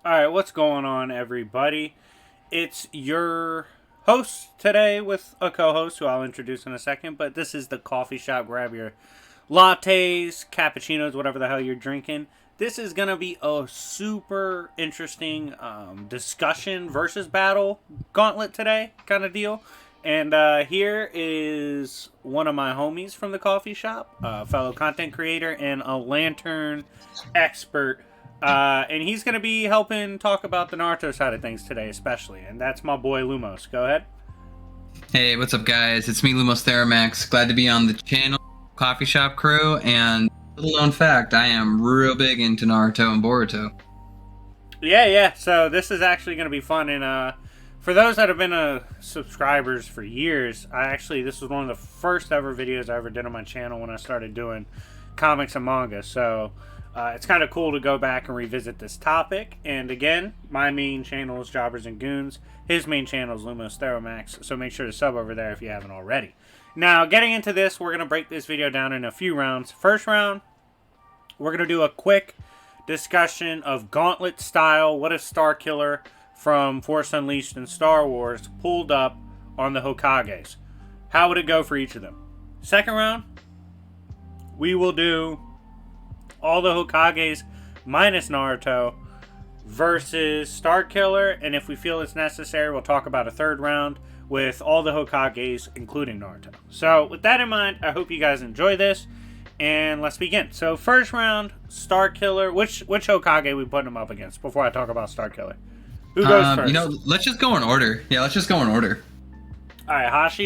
Alright, what's going on, everybody? It's your host today with a co host who I'll introduce in a second, but this is the coffee shop. Grab your lattes, cappuccinos, whatever the hell you're drinking. This is going to be a super interesting discussion versus battle gauntlet today, kind of deal. And here is one of my homies from the coffee shop, fellow content creator and a lantern expert. And he's going to be helping talk about the Naruto side of things today, especially. And that's my boy Lumos. Go ahead. Hey, what's up, guys? It's me, Lumos Theramax. Glad to be on the channel, Coffee Shop Crew. And little known fact, I am real big into Naruto and Boruto. Yeah. So this is actually going to be fun. And for those that have been subscribers for years, this was one of the first ever videos I ever did on my channel when I started doing comics and manga. So it's kind of cool to go back and revisit this topic. And again, my main channel is Jobbers and Goons. His main channel is Lumos Theramax. So make sure to sub over there if you haven't already. Now, getting into this, we're going to break this video down in a few rounds. First round, we're going to do a quick discussion of Gauntlet style. What if Starkiller from Force Unleashed and Star Wars pulled up on the Hokages? How would it go for each of them? Second round, we will do all the Hokages minus Naruto versus Starkiller, and if we feel it's necessary, we'll talk about a third round with all the Hokages, including Naruto. So, with that in mind, I hope you guys enjoy this, and let's begin. So, first round, Starkiller. Which Hokage we putting him up against before I talk about Starkiller? Who goes first? Let's just go in order. Yeah, let's just go in order. Alright,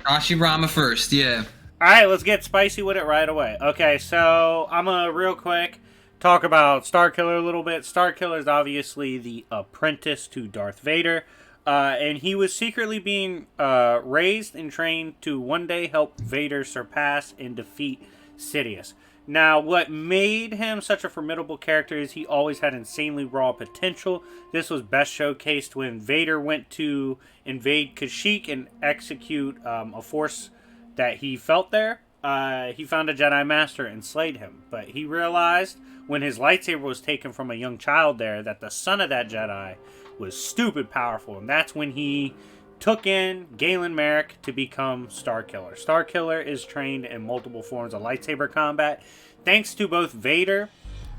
Hashiramo first, yeah. Alright, let's get spicy with it right away. Okay, so I'm going to real quick talk about Starkiller a little bit. Starkiller is obviously the apprentice to Darth Vader, and he was secretly being raised and trained to one day help Vader surpass and defeat Sidious. Now, what made him such a formidable character is he always had insanely raw potential. This was best showcased when Vader went to invade Kashyyyk and execute a force that he felt there. He found a Jedi Master and slayed him. But he realized when his lightsaber was taken from a young child there that the son of that Jedi was stupid powerful. And that's when he took in Galen Merrick to become Starkiller. Starkiller is trained in multiple forms of lightsaber combat. Thanks to both Vader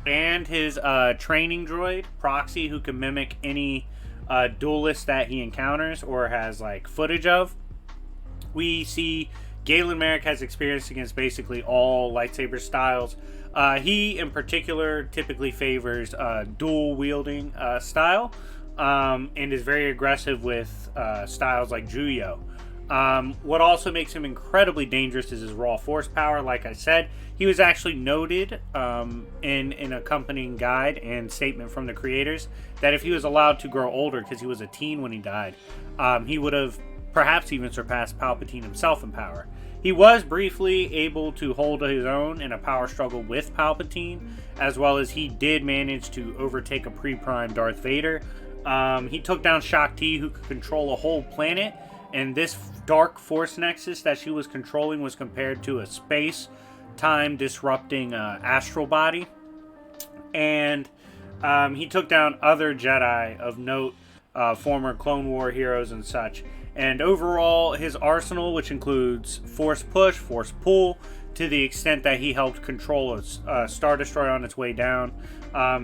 and his training droid, Proxy, who can mimic any duelist that he encounters or has like footage of. We see Galen Merrick has experience against basically all lightsaber styles. He, in particular, typically favors dual-wielding style and is very aggressive with styles like Juyo. What also makes him incredibly dangerous is his raw force power. Like I said, he was actually noted in an accompanying guide and statement from the creators that if he was allowed to grow older, because he was a teen when he died, he would have perhaps even surpassed Palpatine himself in power. He was briefly able to hold his own in a power struggle with Palpatine, as well as he did manage to overtake a pre-prime Darth Vader. He took down Shakti, who could control a whole planet, and this dark force nexus that she was controlling was compared to a space-time disrupting astral body. And he took down other Jedi of note, former Clone War heroes and such. And overall, his arsenal, which includes Force Push, Force Pull, to the extent that he helped control a Star Destroyer on its way down,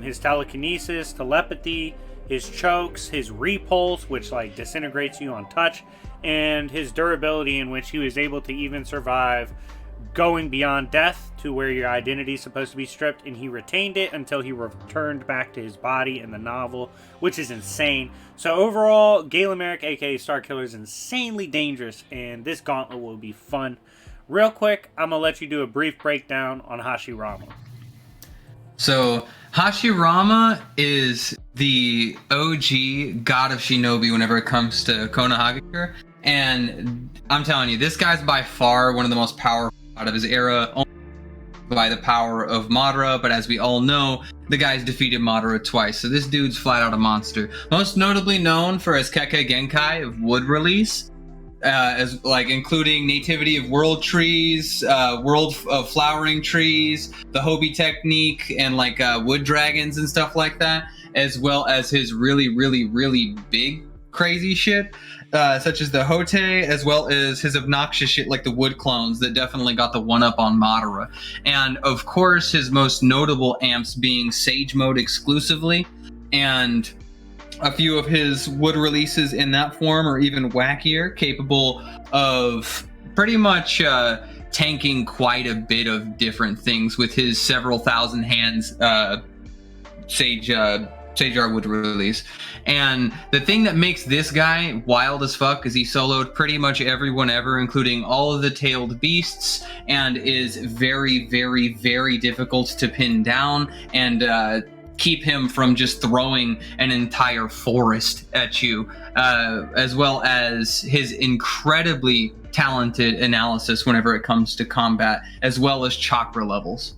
his telekinesis, telepathy, his chokes, his repulse, which like disintegrates you on touch, and his durability, in which he was able to even survive going beyond death to where your identity is supposed to be stripped, and he retained it until he returned back to his body in the novel, which is insane. So overall, Galen Merrick, aka Starkiller, is insanely dangerous, and this gauntlet will be fun. Real quick, I'm going to let you do a brief breakdown on Hashiramo. So, Hashirama is the OG god of shinobi whenever it comes to Konohagakure, and I'm telling you, this guy's by far one of the most powerful out of his era, only by the power of Madara, but as we all know, the guy's defeated Madara twice, so this dude's flat out a monster. Most notably known for his Kekkei Genkai of Wood release, as like including nativity of world trees, world of flowering trees, the Hobie technique, and like wood dragons and stuff like that, as well as his really, really, really big crazy shit, such as the Hote, as well as his obnoxious shit like the wood clones that definitely got the one up on Madara. And of course, his most notable amps being Sage Mode exclusively, and a few of his wood releases in that form are even wackier, capable of pretty much tanking quite a bit of different things with his several thousand hands Sagear wood release. And the thing that makes this guy wild as fuck is he soloed pretty much everyone ever, including all of the tailed beasts, and is very, very, very difficult to pin down and keep him from just throwing an entire forest at you, as well as his incredibly talented analysis whenever it comes to combat, as well as chakra levels.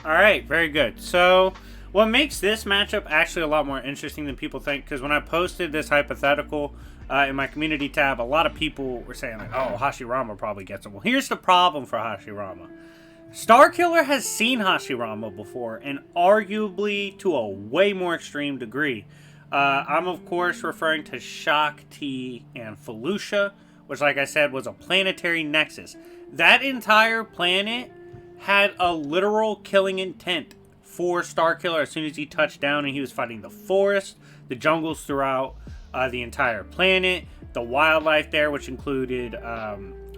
All right, very good. So what makes this matchup actually a lot more interesting than people think, because when I posted this hypothetical in my community tab, a lot of people were saying, like, oh, Hashirama probably gets it. Well, here's the problem for Hashirama. Starkiller has seen Hashirama before, and arguably to a way more extreme degree. I'm, of course, referring to Shakti and Felucia, which, like I said, was a planetary nexus. That entire planet had a literal killing intent for Starkiller as soon as he touched down, and he was fighting the forest, the jungles throughout the entire planet, the wildlife there, which included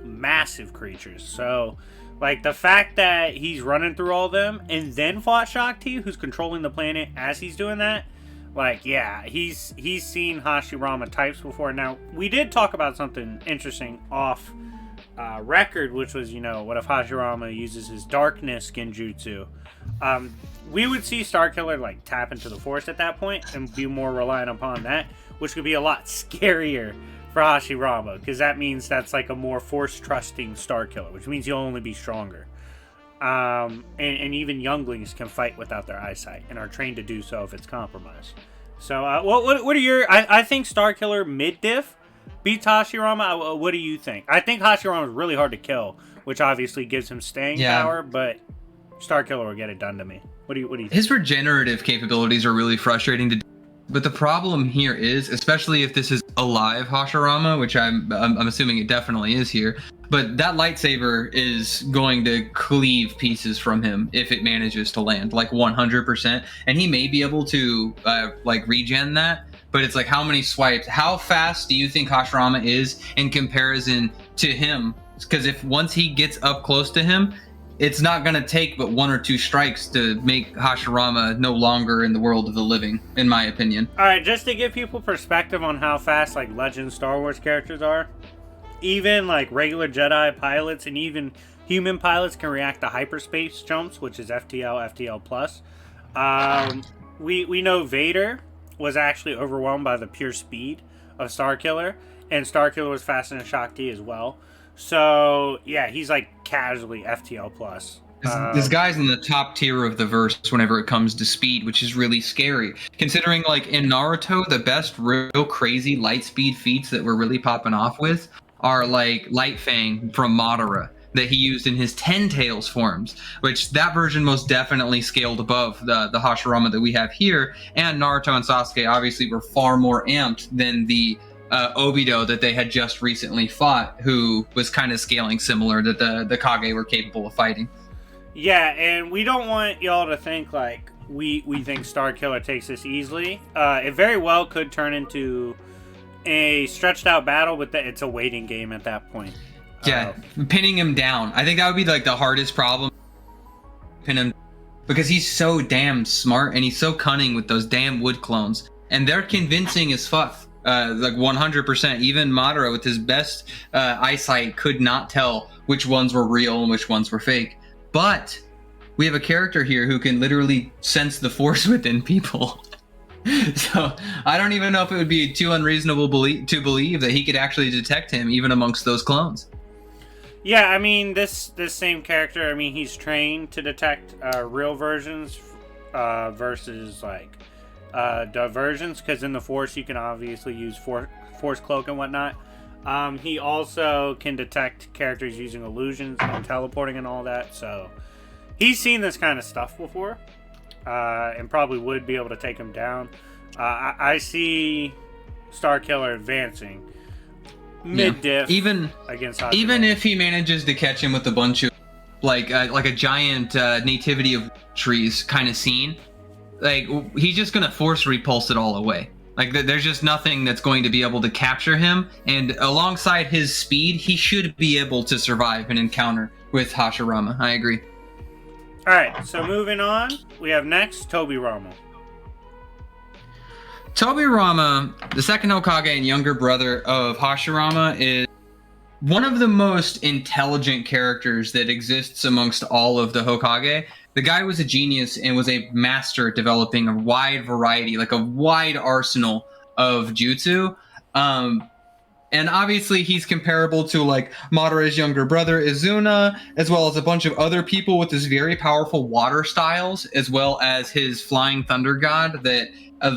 massive creatures. So, like, the fact that he's running through all them and then fought Shakti, who's controlling the planet as he's doing that, like, yeah, he's seen Hashirama types before. Now, we did talk about something interesting off record, which was, what if Hashirama uses his darkness genjutsu? We would see Starkiller, like, tap into the forest at that point and be more reliant upon that, which could be a lot scarier for Hashirama, because that means that's like a more force-trusting Starkiller, which means he'll only be stronger. And even younglings can fight without their eyesight and are trained to do so if it's compromised. So, what are your... I think Starkiller mid-diff beats Hashirama. What do you think? I think Hashirama is really hard to kill, which obviously gives him staying power, but Starkiller will get it done to me. What do you think? His regenerative capabilities are really frustrating to do. But the problem here is, especially if this is a live Hashirama, which I'm assuming it definitely is here, but that lightsaber is going to cleave pieces from him if it manages to land, like 100%. And he may be able to like regen that, but it's like, how many swipes? How fast do you think Hashirama is in comparison to him? Because if once he gets up close to him, it's not going to take but one or two strikes to make Hashirama no longer in the world of the living, in my opinion. All right, just to give people perspective on how fast, like, Legend Star Wars characters are, even, like, regular Jedi pilots and even human pilots can react to hyperspace jumps, which is FTL+. We know Vader was actually overwhelmed by the pure speed of Starkiller, and Starkiller was faster than Shakti as well. So, yeah, he's, like, casually FTL+. This guy's in the top tier of the verse whenever it comes to speed, which is really scary. Considering, like, in Naruto, the best real crazy light speed feats that we're really popping off with are, like, Light Fang from Madara that he used in his Ten Tails forms, which that version most definitely scaled above the Hashirama that we have here. And Naruto and Sasuke obviously were far more amped than the Obito that they had just recently fought, who was kind of scaling similar that the Kage were capable of fighting. Yeah, and we don't want y'all to think like we think Starkiller takes this easily. It very well could turn into a stretched out battle, but it's a waiting game at that point. Yeah, pinning him down. I think that would be like the hardest problem. Pin him, because he's so damn smart and he's so cunning with those damn wood clones, and they're convincing as fuck. Like 100%. Even Madara, with his best eyesight, could not tell which ones were real and which ones were fake. But we have a character here who can literally sense the force within people. So I don't even know if it would be too unreasonable to believe that he could actually detect him even amongst those clones. Yeah, I mean, this same character, I mean, he's trained to detect real versions versus like diversions, because in the Force you can obviously use force force cloak and whatnot. He also can detect characters using illusions and teleporting and all that. So he's seen this kind of stuff before, and probably would be able to take him down. I see Starkiller advancing mid-diff against Hashiramo. Even if he manages to catch him with a bunch of like a giant nativity of trees kind of scene, like he's just gonna force repulse it all away. Like there's just nothing that's going to be able to capture him, and alongside his speed, he should be able to survive an encounter with Hashirama. I agree. All right, so moving on, we have next Toby Rommel. Toby Rommel, the second Hokage and younger brother of Hashirama, is one of the most intelligent characters that exists amongst all of the Hokage. The guy was a genius and was a master at developing a wide variety, like a wide arsenal of jutsu. And obviously he's comparable to like Madara's younger brother Izuna, as well as a bunch of other people with his very powerful water styles, as well as his flying thunder god that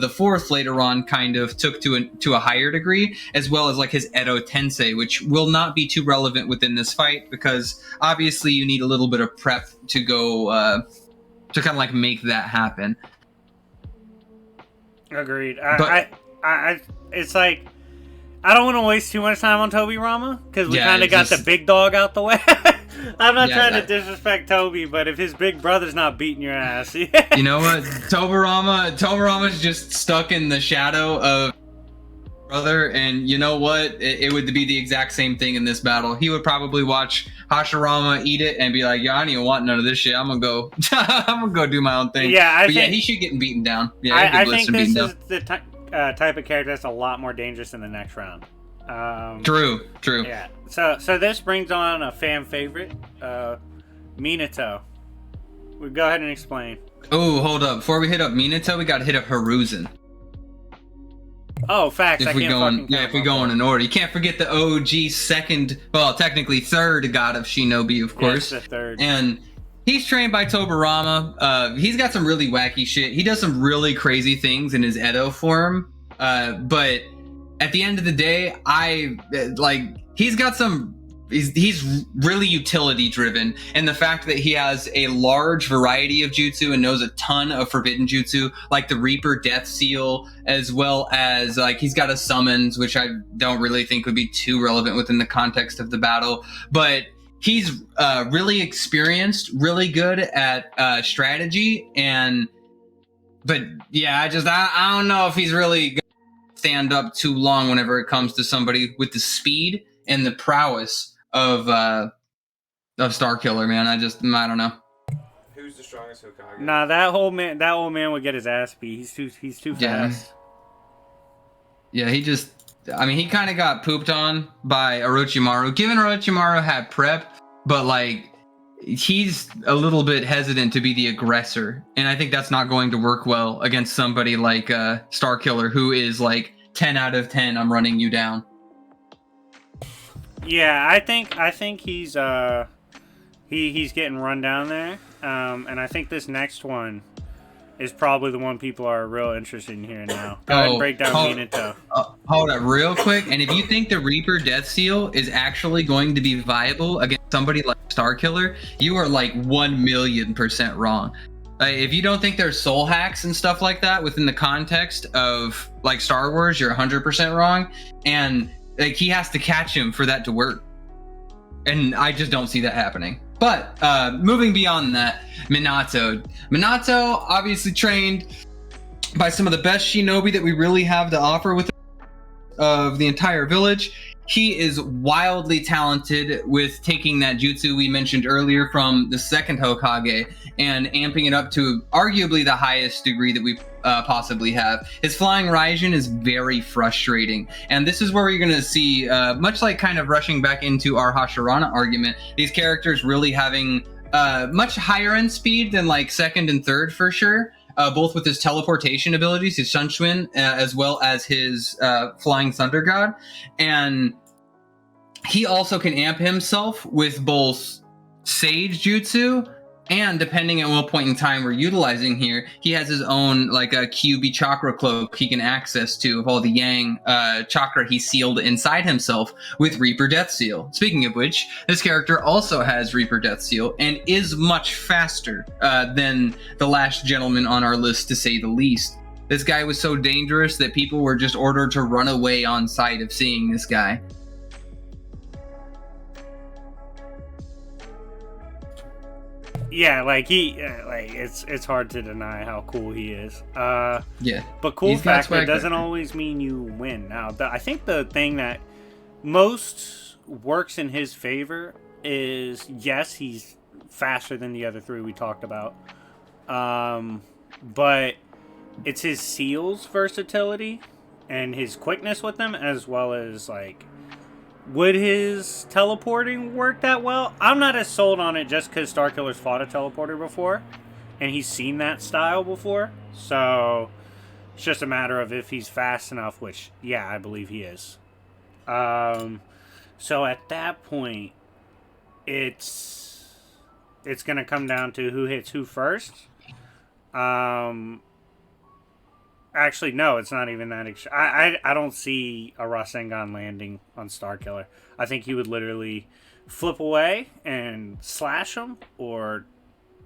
the fourth later on kind of took to a higher degree, as well as like his Edo Tensei, which will not be too relevant within this fight because obviously you need a little bit of prep to go to kind of like make that happen. Agreed. I it's like I don't want to waste too much time on Toby Rommel because we kind of got the big dog out the way. I'm not trying to disrespect Toby, but if his big brother's not beating your ass, you know what? Toby Rommel is just stuck in the shadow of brother, and you know what? It would be the exact same thing in this battle. He would probably watch Hashirama eat it and be like, "Yeah, I don't even want none of this shit. I'm gonna go, I'm gonna go do my own thing." Yeah, I think he should get beaten down. Yeah, I think this is the type of character that's a lot more dangerous in the next round. True. Yeah. So this brings on a fan favorite, Minato. We go ahead and explain. Oh, hold up! Before we hit up Minato, we gotta hit up Hiruzen. Oh, facts. If we go in order, you can't forget the OG second, well, technically third god of Shinobi, of course. Yes, the third. And he's trained by Toby Rommel. He's got some really wacky shit. He does some really crazy things in his Edo form. But at the end of the day, he's really utility driven, and the fact that he has a large variety of jutsu and knows a ton of forbidden jutsu, like the Reaper Death Seal, as well as like he's got a summons, which I don't really think would be too relevant within the context of the battle, but he's really experienced, really good at strategy, but yeah, I don't know if he's really gonna stand up too long whenever it comes to somebody with the speed and the prowess of Starkiller, man. I don't know. Who's the strongest Hokage? Nah, that old man would get his ass beat. He's too fast. Yeah, he kind of got pooped on by Orochimaru. Given Orochimaru had prep, but like he's a little bit hesitant to be the aggressor, and I think that's not going to work well against somebody like Starkiller, who is like 10 out of 10. I'm running you down. Yeah, I think he's getting run down there, and I think this next one is probably the one people are real interested in hearing now. Go ahead and break down Minato. Hold up real quick, and if you think the Reaper Death Seal is actually going to be viable against somebody like Starkiller, you are like 1,000,000% wrong. If you don't think there's soul hacks and stuff like that within the context of like Star Wars, you're 100% wrong, and like he has to catch him for that to work, and I just don't see that happening. But moving beyond that, Minato obviously trained by some of the best shinobi that we really have to offer with of the entire village. He is wildly talented with taking that jutsu we mentioned earlier from the second Hokage and amping it up to arguably the highest degree that we possibly have. His flying Raijin is very frustrating, and this is where you're going to see, much like kind of rushing back into our Hashirama argument, these characters really having much higher end speed than like second and third for sure. Both with his teleportation abilities, his Shunshuin, as well as his Flying Thunder God. And he also can amp himself with both Sage Jutsu And depending on what point in time we're utilizing here, he has his own like a QB chakra cloak he can access to of all the Yang chakra he sealed inside himself with Reaper Death Seal. Speaking of which, this character also has Reaper Death Seal and is much faster than the last gentleman on our list, to say the least. This guy was so dangerous that people were just ordered to run away on sight of seeing this guy. Yeah, like it's hard to deny how cool he is. Yeah, but cool factor doesn't always mean you win. Now, I think the thing that most works in his favor is, yes, he's faster than the other three we talked about, but it's his seals versatility and his quickness with them, as well as like, would his teleporting work that well? I'm not as sold on it just because Starkiller's fought a teleporter before, and he's seen that style before. So it's just a matter of if he's fast enough, which, yeah, I believe he is. So at that point, it's going to come down to who hits who first. Actually, no, it's not even that. I don't see a Rasengan landing on Starkiller. I think he would literally flip away and slash him, or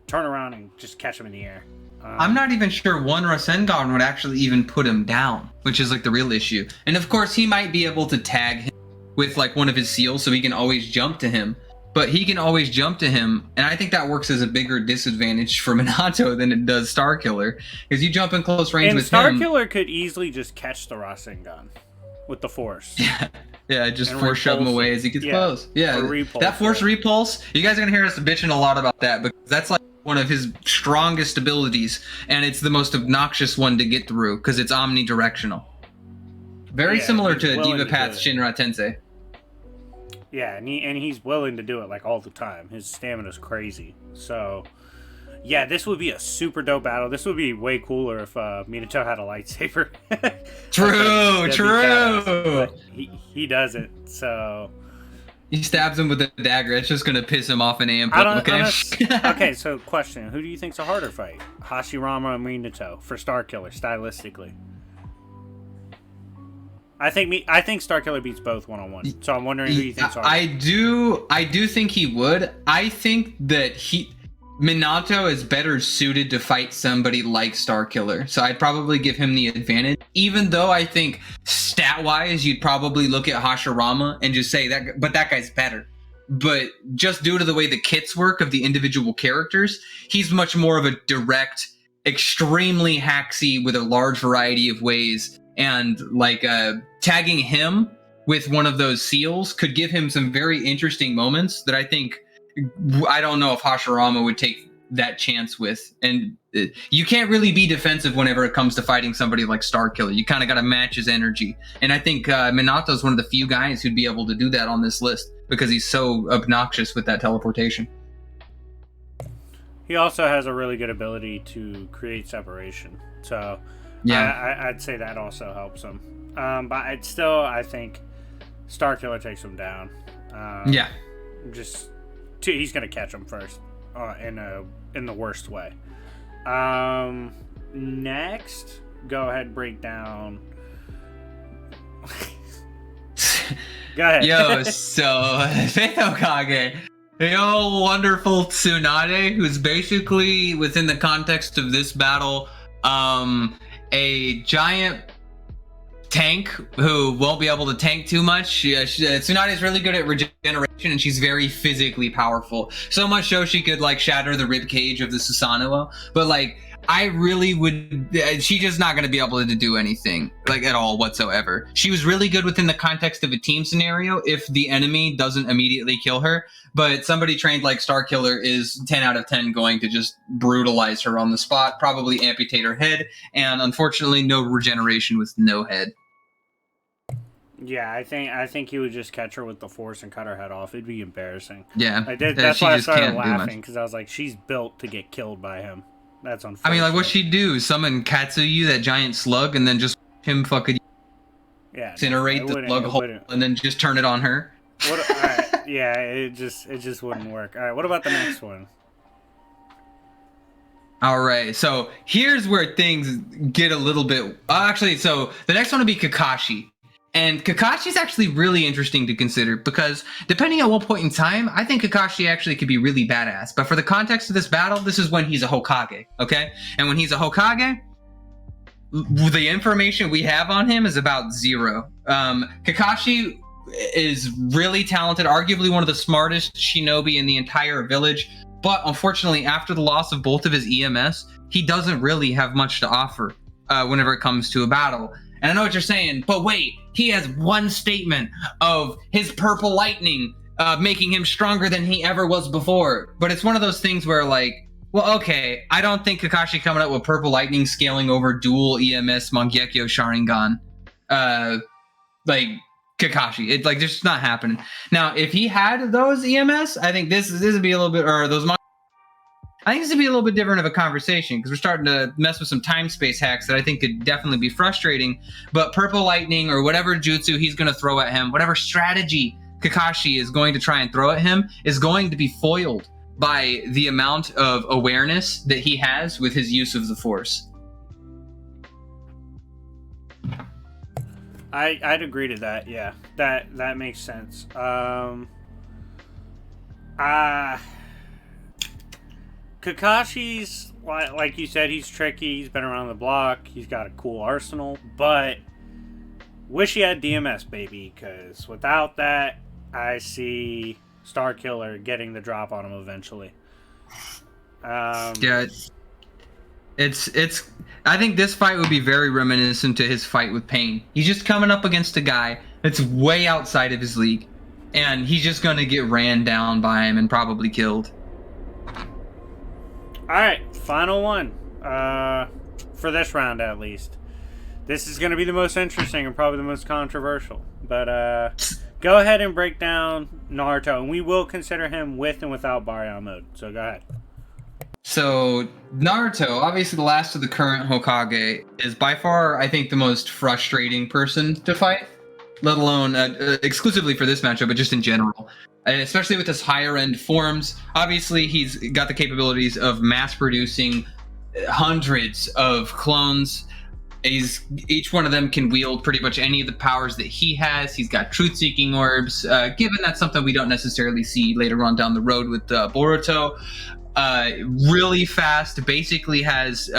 turn around and just catch him in the air. I'm not even sure one Rasengan would actually even put him down, which is like the real issue. And of course, he might be able to tag him with like one of his seals, so he can always jump to him. But he can always jump to him, and I think that works as a bigger disadvantage for Minato than it does Starkiller. Because you jump in close range with him. And Starkiller could easily just catch the Rasengan with the force. Yeah, just force shove him away as he gets close. Yeah, that force repulse, you guys are going to hear us bitching a lot about that, because that's like one of his strongest abilities, and it's the most obnoxious one to get through, because it's omnidirectional. Very similar to Diva Path's Shinra Tensei. Yeah, and he's willing to do it like all the time. His stamina's crazy. So, yeah, this would be a super dope battle. This would be way cooler if Minato had a lightsaber. True. He doesn't. So he stabs him with a dagger. It's just gonna piss him off in AM. Okay, so question: who do you think's a harder fight, Hashiramo or Minato for Starkiller stylistically? I think Starkiller beats both one-on-one. So I'm wondering who you think's harder. I do think he would. I think that Minato is better suited to fight somebody like Starkiller. So I'd probably give him the advantage. Even though I think stat-wise, you'd probably look at Hashirama and just say that, but that guy's better. But just due to the way the kits work of the individual characters, he's much more of a direct, extremely hacksy with a large variety of ways. And like tagging him with one of those seals could give him some very interesting moments that I don't know if Hashirama would take that chance with. And you can't really be defensive whenever it comes to fighting somebody like Starkiller. You kind of got to match his energy. And I think Minato's one of the few guys who'd be able to do that on this list because he's so obnoxious with that teleportation. He also has a really good ability to create separation. So yeah, I'd say that also helps him. But I think Starkiller takes him down. He's gonna catch him first, in the worst way. Next, go ahead and break down. Go ahead. Yo, so Fifth Hokage, the old wonderful Tsunade, who's basically within the context of this battle, a giant tank who won't be able to tank too much. Tsunade is really good at regeneration, and she's very physically powerful. So much so she could like shatter the rib cage of the Susanoo. But like, I really would. She's just not going to be able to do anything like at all whatsoever. She was really good within the context of a team scenario if the enemy doesn't immediately kill her. But somebody trained like Starkiller is 10 out of 10 going to just brutalize her on the spot, probably amputate her head, and unfortunately no regeneration with no head. Yeah, I think he would just catch her with the force and cut her head off. It'd be embarrassing. Yeah, that's why I started laughing, because I was like, she's built to get killed by him. That's unfortunate. I mean, like, what'd she do? Summon Katsuyu, that giant slug, and then just him fucking incinerate the slug hole and then just turn it on her? Yeah, it just wouldn't work. All right, what about the next one? All right, so here's where things get a little bit. Actually, so the next one would be Kakashi. And Kakashi's actually really interesting to consider because depending on what point in time, I think Kakashi actually could be really badass. But for the context of this battle, this is when he's a Hokage, okay? And when he's a Hokage, the information we have on him is about zero. Kakashi is really talented, arguably one of the smartest shinobi in the entire village. But unfortunately, after the loss of both of his EMS, he doesn't really have much to offer whenever it comes to a battle. And I know what you're saying, but wait, he has one statement of his purple lightning making him stronger than he ever was before. But it's one of those things where, like, well, okay, I don't think Kakashi coming up with purple lightning scaling over dual EMS Mangekyo Sharingan, like Kakashi, it's like just not happening. Now, if he had those EMS, I think this would be a little bit, or those. I think this would be a little bit different of a conversation because we're starting to mess with some time space hacks that I think could definitely be frustrating. But purple lightning or whatever jutsu he's going to throw at him, whatever strategy Kakashi is going to try and throw at him, is going to be foiled by the amount of awareness that he has with his use of the Force. I'd agree to that. Yeah, that makes sense. Kakashi's, like you said, he's tricky. He's been around the block. He's got a cool arsenal, but wish he had DMS, baby, because without that, I see Starkiller getting the drop on him eventually. Yeah, it's. I think this fight would be very reminiscent to his fight with Pain. He's just coming up against a guy that's way outside of his league, and he's just going to get ran down by him and probably killed. Alright, final one. For this round, at least. This is going to be the most interesting and probably the most controversial. But go ahead and break down Naruto, and we will consider him with and without Baryon mode. So go ahead. So Naruto, obviously the last of the current Hokage, is by far, I think, the most frustrating person to fight, let alone exclusively for this matchup, but just in general. Especially with his higher end forms. Obviously, he's got the capabilities of mass producing hundreds of clones. Each one of them can wield pretty much any of the powers that he has. He's got truth-seeking orbs. Given that's something we don't necessarily see later on down the road with Boruto. Really fast, basically has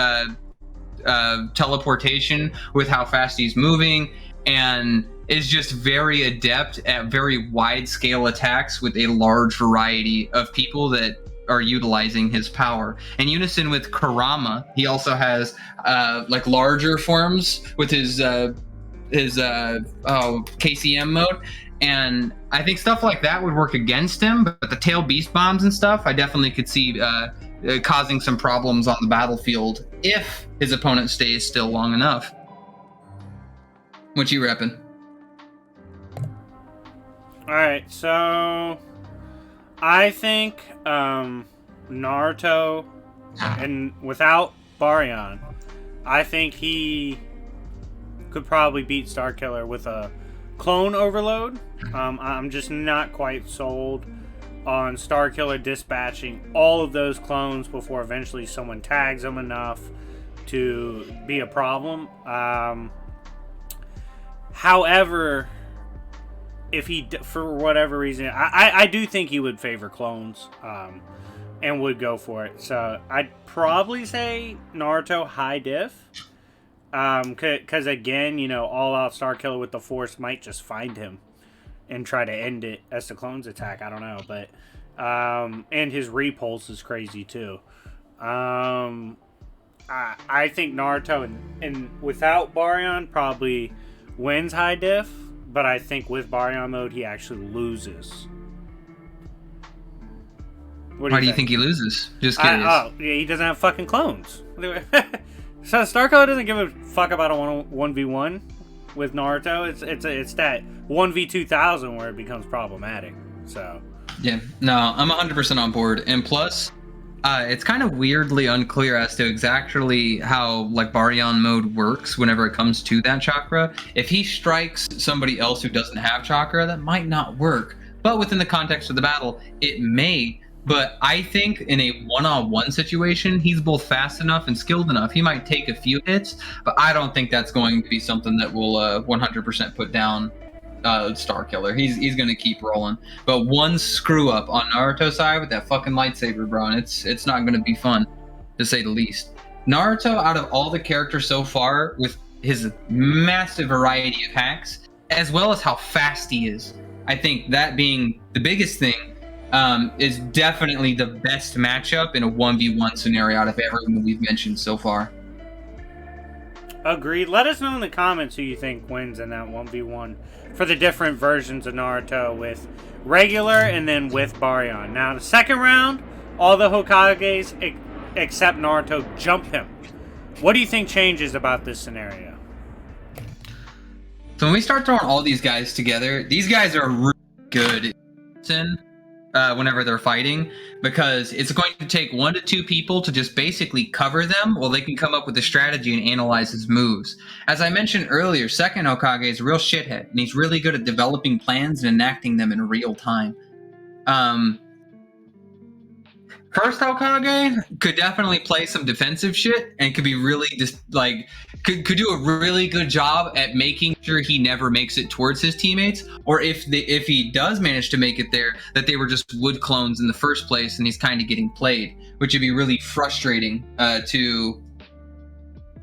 teleportation with how fast he's moving, and is just very adept at very wide-scale attacks with a large variety of people that are utilizing his power. In unison with Kurama, he also has like larger forms with his KCM mode, and I think stuff like that would work against him. But the tail beast bombs and stuff, I definitely could see causing some problems on the battlefield if his opponent stays still long enough. What you reppin'? Alright, so I think Naruto, and without Baryon, I think he could probably beat Starkiller with a clone overload. I'm just not quite sold on Starkiller dispatching all of those clones before eventually someone tags him enough to be a problem. However, if he, for whatever reason, I do think he would favor clones, and would go for it. So I'd probably say Naruto high diff, because again, you know, all out Starkiller with the Force might just find him and try to end it as the clones attack. I don't know, but and his repulse is crazy too. I think Naruto and without Baryon probably wins high diff. But I think with Baryon mode, he actually loses. Why do you think he loses? Just curious. Yeah, he doesn't have fucking clones. So Starkiller doesn't give a fuck about a 1v1 with Naruto. It's that 1v2000 where it becomes problematic. So yeah, no, I'm 100% on board. And plus, it's kind of weirdly unclear as to exactly how like Baryon mode works whenever it comes to that chakra. If he strikes somebody else who doesn't have chakra, that might not work. But within the context of the battle, it may. But I think in a one-on-one situation, he's both fast enough and skilled enough. He might take a few hits, but I don't think that's going to be something that will 100% put down Starkiller. He's going to keep rolling. But one screw up on Naruto's side with that fucking lightsaber, bro, and it's not going to be fun, to say the least. Naruto, out of all the characters so far, with his massive variety of hacks, as well as how fast he is, I think that being the biggest thing, is definitely the best matchup in a 1v1 scenario out of everyone we've mentioned so far. Agreed. Let us know in the comments who you think wins in that 1v1 for the different versions of Naruto with regular and then with Baryon. Now, the second round, all the Hokages except Naruto jump him. What do you think changes about this scenario? So when we start throwing all these guys together, these guys are really good whenever they're fighting, because it's going to take 1 to 2 people to just basically cover them while they can come up with a strategy and analyze his moves. As I mentioned earlier, second Hokage is a real shithead, and he's really good at developing plans and enacting them in real time. First Hokage could definitely play some defensive shit and could be really just like could do a really good job at making sure he never makes it towards his teammates, or if he does manage to make it there, that they were just wood clones in the first place and he's kind of getting played, which would be really frustrating to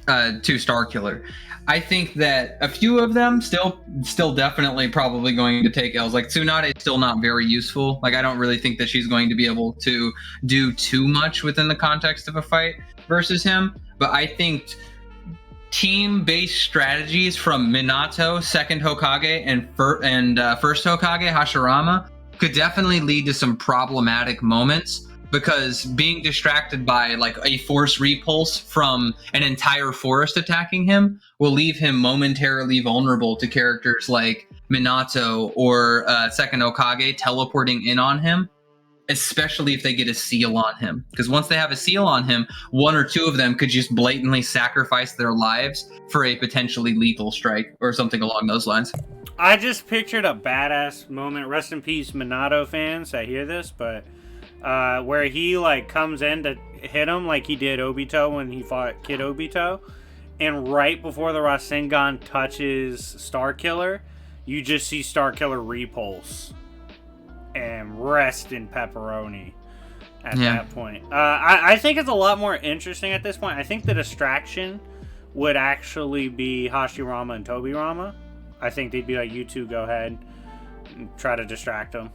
Starkiller. I think that a few of them still definitely probably going to take L's. Like Tsunade is still not very useful. Like I don't really think that she's going to be able to do too much within the context of a fight versus him. But I think team-based strategies from Minato, second Hokage, and first Hokage, Hashirama, could definitely lead to some problematic moments, because being distracted by like a force repulse from an entire forest attacking him will leave him momentarily vulnerable to characters like Minato or second Hokage teleporting in on him, especially if they get a seal on him. Because once they have a seal on him, 1 or 2 of them could just blatantly sacrifice their lives for a potentially lethal strike or something along those lines. I just pictured a badass moment. Rest in peace, Minato fans that hear this, but where he like comes in to hit him like he did Obito when he fought Kid Obito, and right before the Rasengan touches Starkiller, you just see Starkiller repulse and rest in pepperoni at that point. I think it's a lot more interesting at this point. I think the distraction would actually be Hashirama and Toby Rommel. I think they'd be like, you two go ahead and try to distract them.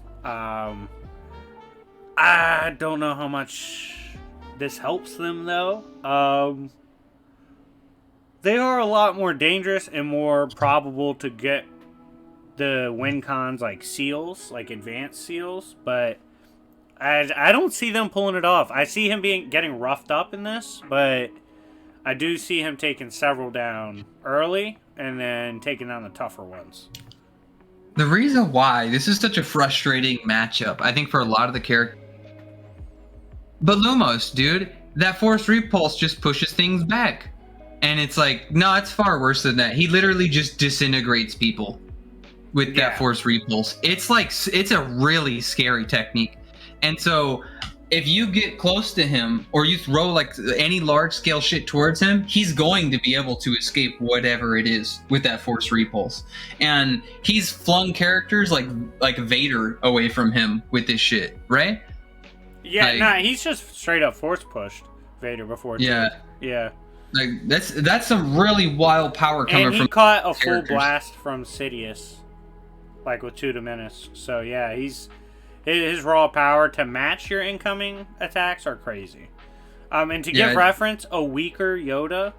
I don't know how much this helps them, though. They are a lot more dangerous and more probable to get the win cons like seals, like advanced seals, but I don't see them pulling it off. I see him getting roughed up in this, but I do see him taking several down early and then taking down the tougher ones. The reason why this is such a frustrating matchup, I think, for a lot of the characters. But Lumos, dude, that force repulse just pushes things back. And it's like, no, it's far worse than that. He literally just disintegrates people with that force repulse. It's like, it's a really scary technique. And so if you get close to him or you throw like any large scale shit towards him, he's going to be able to escape whatever it is with that force repulse. And he's flung characters like Vader away from him with this shit, right? Yeah, he's just straight up force pushed Vader before. Yeah. Too. Yeah. Like that's some really wild power coming from. And he caught a full characters. blast from Sidious, like with 2 Menace. So yeah, his raw power to match your incoming attacks are crazy. And to give reference, a weaker Yoda,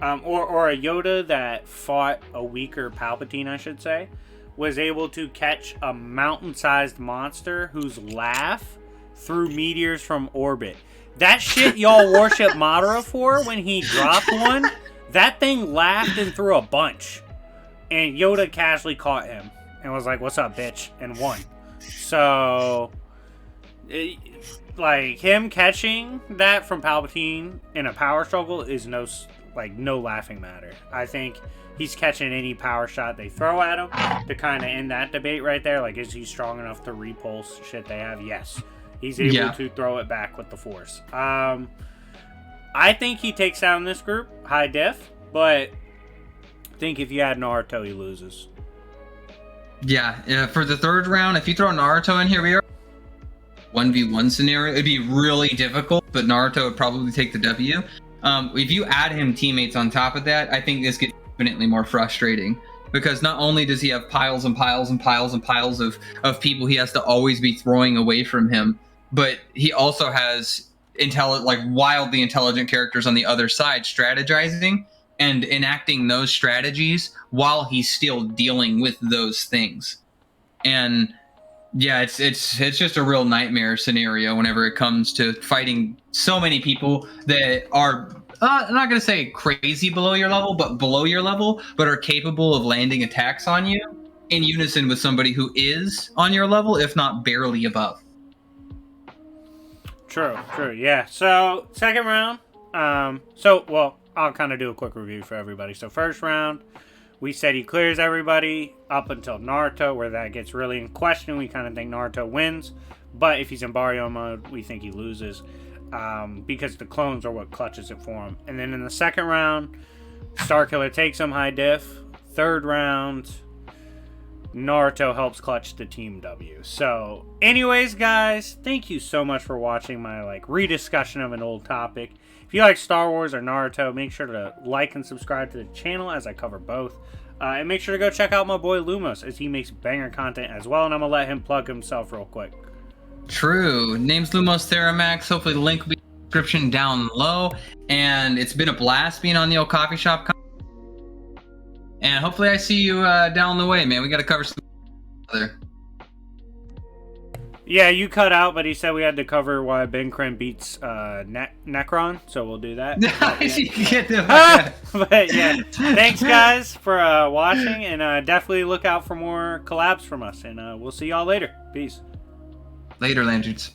or a Yoda that fought a weaker Palpatine, I should say, was able to catch a mountain-sized monster whose laugh threw meteors from orbit. That shit y'all worship Madara for when he dropped one, that thing laughed and threw a bunch. And Yoda casually caught him and was like, "What's up, bitch?" and won. So, like, him catching that from Palpatine in a power struggle is no laughing matter. I think he's catching any power shot they throw at him to kind of end that debate right there. Like, is he strong enough to repulse shit they have? Yes. He's able Yeah. to throw it back with the Force. I think he takes down this group, high diff, but I think if you add Naruto, he loses. Yeah, for the third round, if you throw Naruto in here, we are 1v1 scenario. It'd be really difficult, but Naruto would probably take the W. If you add him teammates on top of that, I think this gets infinitely more frustrating. Because not only does he have piles and piles and piles and piles of people he has to always be throwing away from him, but he also has wildly intelligent characters on the other side strategizing and enacting those strategies while he's still dealing with those things. And yeah, it's just a real nightmare scenario whenever it comes to fighting so many people that are I'm not going to say crazy below your level, but below your level, but are capable of landing attacks on you in unison with somebody who is on your level, if not barely above. True, yeah. So, second round. I'll kind of do a quick review for everybody. So, first round, we said he clears everybody up until Naruto, where that gets really in question. We kind of think Naruto wins, but if he's in Barrio mode, we think he loses. Because the clones are what clutches it for him. And then in the second round, Starkiller takes him high diff. Third round, Naruto helps clutch the team W. So, anyways, guys, thank you so much for watching my rediscussion of an old topic. If you like Star Wars or Naruto, make sure to like and subscribe to the channel as I cover both. And make sure to go check out my boy Lumos as he makes banger content as well. And I'm going to let him plug himself real quick. True. Name's Lumos Theramax. Hopefully the link will be in the description down low. And it's been a blast being on the old coffee shop. And hopefully I see you down the way, man. We got to cover some other. Yeah, you cut out, but he said we had to cover why Ben Kren beats Necron, so we'll do that. But yeah, thanks guys for watching, and definitely look out for more collabs from us, and we'll see y'all later. Peace. Later, Lanterns.